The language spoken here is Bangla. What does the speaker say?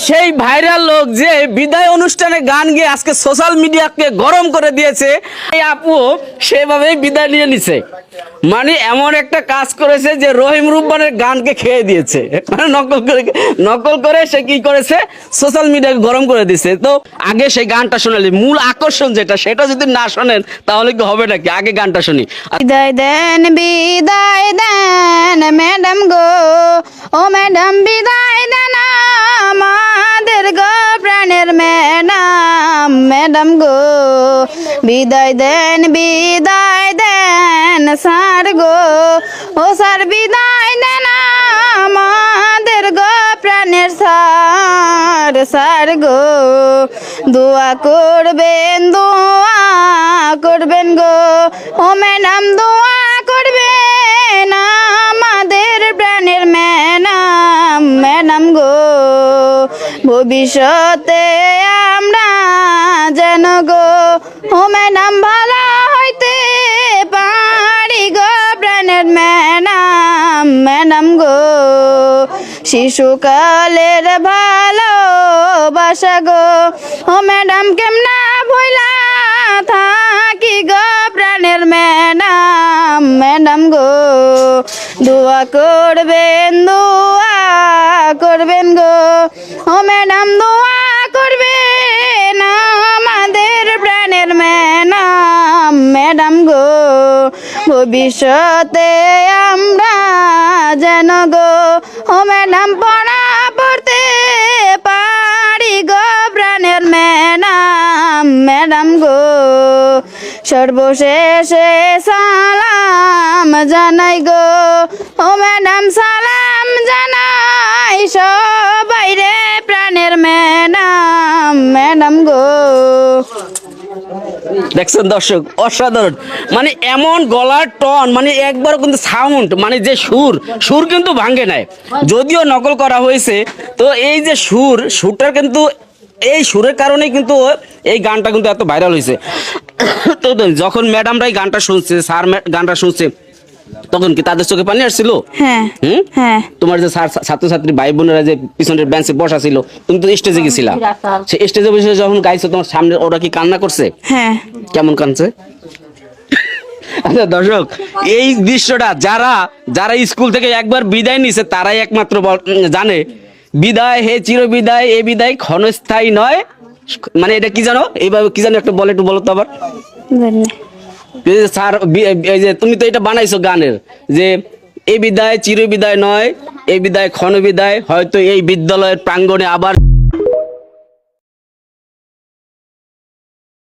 সেই ভাইরাল লোক যে বিদায় অনুষ্ঠানে গান গিয়ে আজকে সোশ্যাল মিডিয়াকে গরম করে দিয়েছে, এই আপু সেভাবেই বিদায় নিয়ে নিছে। মানে এমন একটা কাজ করেছে যে রহিম রুব্বানের গানকে খেয়ে দিয়েছে, মানে নকল করে সে কি করেছে, সোশ্যাল মিডিয়াকে গরম করে দিয়েছে। তো আগে সেই গানটা শোনালি, মূল আকর্ষণ যেটা, সেটা যদি না শোনেন তাহলে কি হবে নাকি? আগে গানটা শুনি। বিদায় দেন ম্যাডাম গো, ও ম্যাডাম বিদায় দেন আমাদের গো প্রাণের ম্যাডাম, ম্যাডাম গো বিদায় দেন স্যার গো, ও স্যার বিদায় দেন আমাদের গো প্রাণের স্যার, স্যার গো দোয়া করবেন গো, ও ম্যাডাম দোয়া করবেন আমাদের প্রাণের ম্যাডাম, ম্যাডাম গো ভবিষ্যতে আমরা যেন গো, ও ম্যাডাম ভালো হইতে পারি গো প্রাণের ম্যাডাম, ম্যাডাম গো শিশুকালের ভালোবাসা গো, ও ম্যাডাম কেমনা ভুলা থাকি গো প্রাণের ম্যাডাম, ম্যাডাম গো দোয়া করবেন গো, ও ম্যাডাম দোয়া করবেন আমাদের প্রাণের ম্যাডাম, ম্যাডাম গো ভবিষ্যতে আমরা যেন গো, ও ম্যাডাম পড়া পড়তে পারি গো প্রাণের ম্যাডাম, ম্যাডাম গো সর্বশেষে সালাম জানাই গো, ও ম্যাডাম সালাম জানাই সবাই রে প্রাণের ম্যাডাম, ম্যাডাম গো। দেখছেন দর্শক, অসাধারণ। মানে এমন গলার টন, মানে একবার কিন্তু সাউন্ড, মানে যে সুর কিন্তু ভাঙে নাই, যদিও নকল করা হয়েছে। তো এই যে সুরটার কিন্তু, এই সুরের কারণেই কিন্তু এই গানটা কিন্তু এত ভাইরাল হয়েছে। তো যখন ম্যাডামরাই গানটা শুনছে, স্যার গানটা শুনছে, তখন কি তাদের চোখে পানি আসছিল? হ্যাঁ হ্যাঁ। তোমার যে ছাত্রছাত্রী ভাই বোনেরা যে পিছনের বেঞ্চে বসা ছিল, তুমি তো স্টেজে গেছিলা, সেই স্টেজে বসে যখন গাইছো তোমার সামনে, ওরা কি কান্না করছে? হ্যাঁ। কেমন কাঁদছে? আচ্ছা দর্শক, এই দৃশ্যটা যারা স্কুল থেকে একবার বিদায় নিছে তারাই একমাত্র জানে। বিদায় হে চির বিদায়, এ বিদায় ক্ষণস্থায়ী নয়। মানে এটা কি জানো, এইভাবে কি জানো একটা বলে, একটু বলো তো আবার। স্যার এই যে তুমি তো এটা বানাইছো গানের, যে এই বিদায় চির বিদায় নয়, এই বিদায় ক্ষণ বিদায়, হয়তো এই বিদ্যালয়ের প্রাঙ্গণে আবার